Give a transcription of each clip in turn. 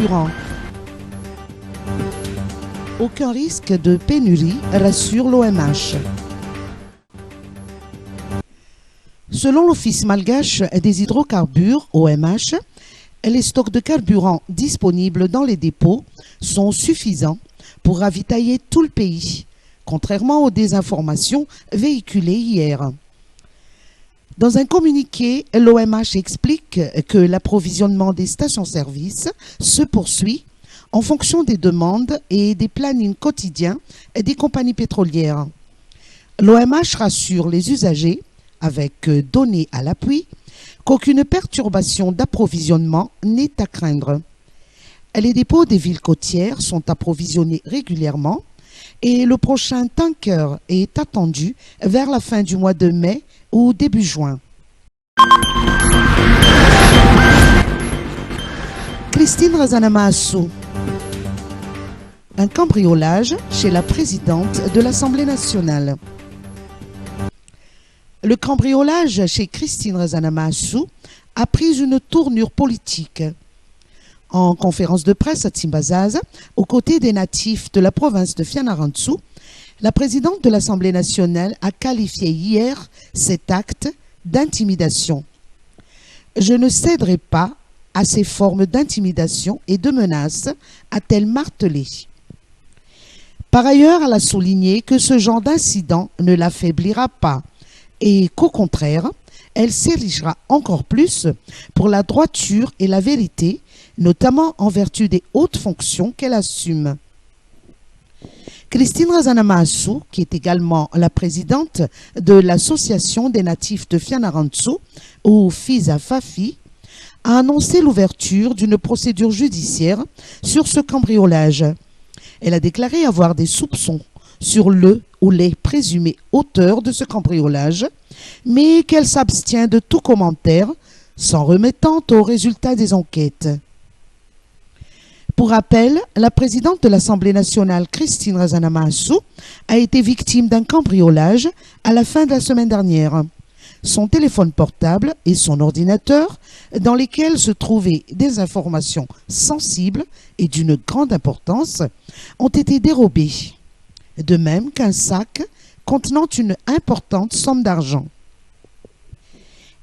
carburant. Aucun risque de pénurie, rassure l'OMH. Selon l'Office malgache des hydrocarbures, OMH, les stocks de carburant disponibles dans les dépôts sont suffisants pour ravitailler tout le pays, contrairement aux désinformations véhiculées hier. Dans un communiqué, l'OMH explique que l'approvisionnement des stations-service se poursuit en fonction des demandes et des plannings quotidiens des compagnies pétrolières. L'OMH rassure les usagers, avec données à l'appui, qu'aucune perturbation d'approvisionnement n'est à craindre. Les dépôts des villes côtières sont approvisionnés régulièrement et le prochain tanker est attendu vers la fin du mois de mai ou début juin. Christine Razanama-Assou. Un cambriolage chez la présidente de l'Assemblée nationale. Le cambriolage chez Christine Razanama-Assou a pris une tournure politique. En conférence de presse à Tsimbazaza, aux côtés des natifs de la province de Fianarantsoa, la présidente de l'Assemblée nationale a qualifié hier cet acte d'intimidation. Je ne céderai pas à ces formes d'intimidation et de menaces, a-t-elle martelé. Par ailleurs, elle a souligné que ce genre d'incident ne l'affaiblira pas et qu'au contraire, elle s'érigera encore plus pour la droiture et la vérité, notamment en vertu des hautes fonctions qu'elle assume. Christine Razanama-Assou, qui est également la présidente de l'Association des natifs de Fianarantsoa, ou FISA-FAFI, a annoncé l'ouverture d'une procédure judiciaire sur ce cambriolage. Elle a déclaré avoir des soupçons sur le ou les présumés auteurs de ce cambriolage, mais qu'elle s'abstient de tout commentaire, s'en remettant aux résultats des enquêtes. Pour rappel, la présidente de l'Assemblée nationale, Christine Razanama-Assou, a été victime d'un cambriolage à la fin de la semaine dernière. Son téléphone portable et son ordinateur, dans lesquels se trouvaient des informations sensibles et d'une grande importance, ont été dérobés. De même qu'un sac contenant une importante somme d'argent.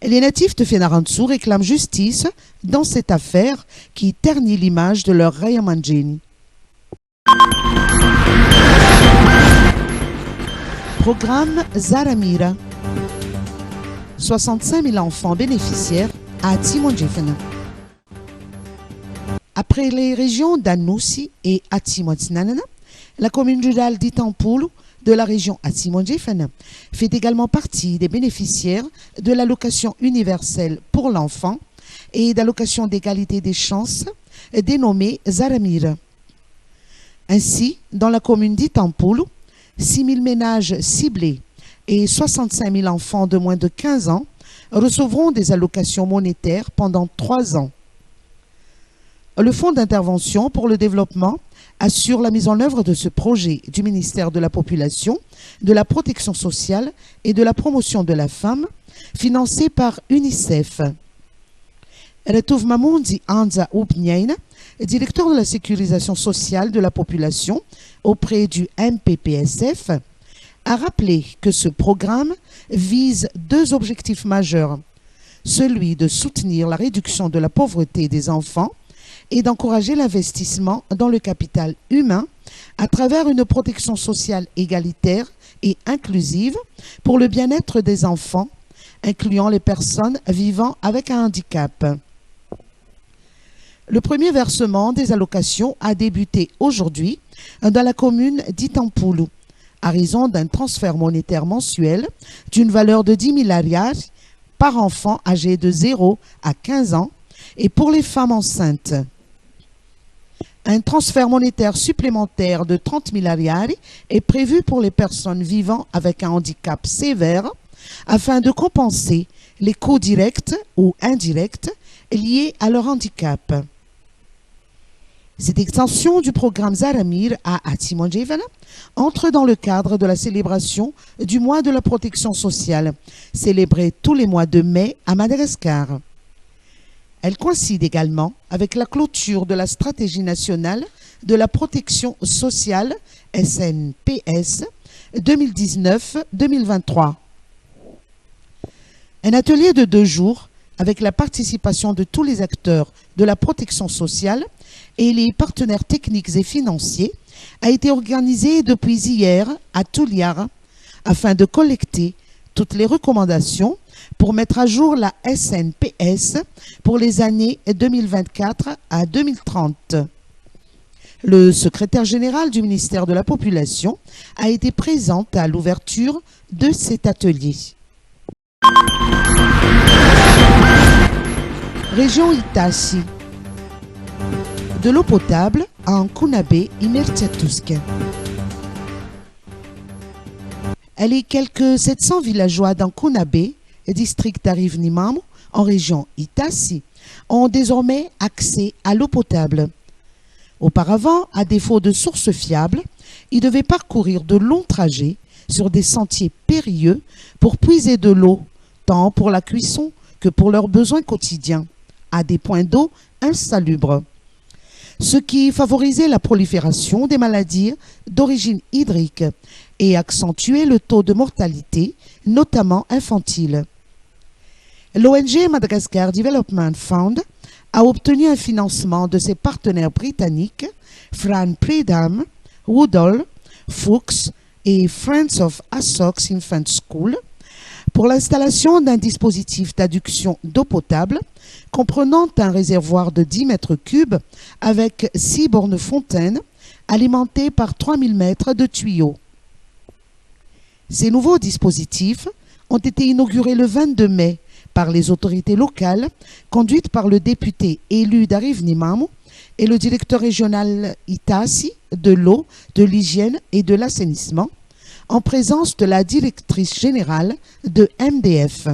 Les natifs de Fianarantsoa réclament justice dans cette affaire qui ternit l'image de leur Rayamanjini. Programme Zaramira. 65 000 enfants bénéficiaires à Timondjefena. Après les régions d'Anoussi et Atimotsinanana, la commune rurale d'Itampulu de la région Atimondjefena fait également partie des bénéficiaires de l'allocation universelle pour l'enfant et d'allocation d'égalité des chances dénommée Zaramira. Ainsi, dans la commune d'Itampulu, 6 000 ménages ciblés et 65 000 enfants de moins de 15 ans recevront des allocations monétaires pendant 3 ans. Le Fonds d'intervention pour le développement assure la mise en œuvre de ce projet du ministère de la Population, de la Protection sociale et de la Promotion de la femme, financé par UNICEF. Retouv Mamundi Anza Oubniaina, directeur de la sécurisation sociale de la population auprès du MPPSF, a rappelé que ce programme vise 2 objectifs majeurs, celui de soutenir la réduction de la pauvreté des enfants et d'encourager l'investissement dans le capital humain à travers une protection sociale égalitaire et inclusive pour le bien-être des enfants, incluant les personnes vivant avec un handicap. Le premier versement des allocations a débuté aujourd'hui dans la commune d'Itampulu, à raison d'un transfert monétaire mensuel d'une valeur de 10 000 arias par enfant âgé de 0 à 15 ans et pour les femmes enceintes. Un transfert monétaire supplémentaire de 30 000 arias est prévu pour les personnes vivant avec un handicap sévère afin de compenser les coûts directs ou indirects liés à leur handicap. Cette extension du programme Zaramir à Atimondjefena entre dans le cadre de la célébration du mois de la protection sociale, célébré tous les mois de mai à Madagascar. Elle coïncide également avec la clôture de la stratégie nationale de la protection sociale SNPS 2019-2023. Un atelier de 2 jours avec la participation de tous les acteurs de la protection sociale et les partenaires techniques et financiers a été organisé depuis hier à Touliara afin de collecter toutes les recommandations pour mettre à jour la SNPS pour les années 2024 à 2030. Le secrétaire général du ministère de la Population a été présent à l'ouverture de cet atelier. Région Itachi. De l'eau potable à Nkunabe Imertiatusk. Les quelques 700 villageois d'Nkunabe, district d'Arivnimamu, en région Itachi, ont désormais accès à l'eau potable. Auparavant, à défaut de sources fiables, ils devaient parcourir de longs trajets sur des sentiers périlleux pour puiser de l'eau, tant pour la cuisson que pour leurs besoins quotidiens, à des points d'eau insalubres. Ce qui favorisait la prolifération des maladies d'origine hydrique et accentuait le taux de mortalité, notamment infantile. L'ONG Madagascar Development Fund a obtenu un financement de ses partenaires britanniques Fran Pridham, Woodall, Fuchs et Friends of Assox Infant School pour l'installation d'un dispositif d'adduction d'eau potable comprenant un réservoir de 10 mètres cubes avec 6 bornes fontaines alimentées par 3000 mètres de tuyaux. Ces nouveaux dispositifs ont été inaugurés le 22 mai par les autorités locales, conduites par le député élu d'Arivnimamu et le directeur régional Itachi de l'eau, de l'hygiène et de l'assainissement, en présence de la directrice générale de MDF.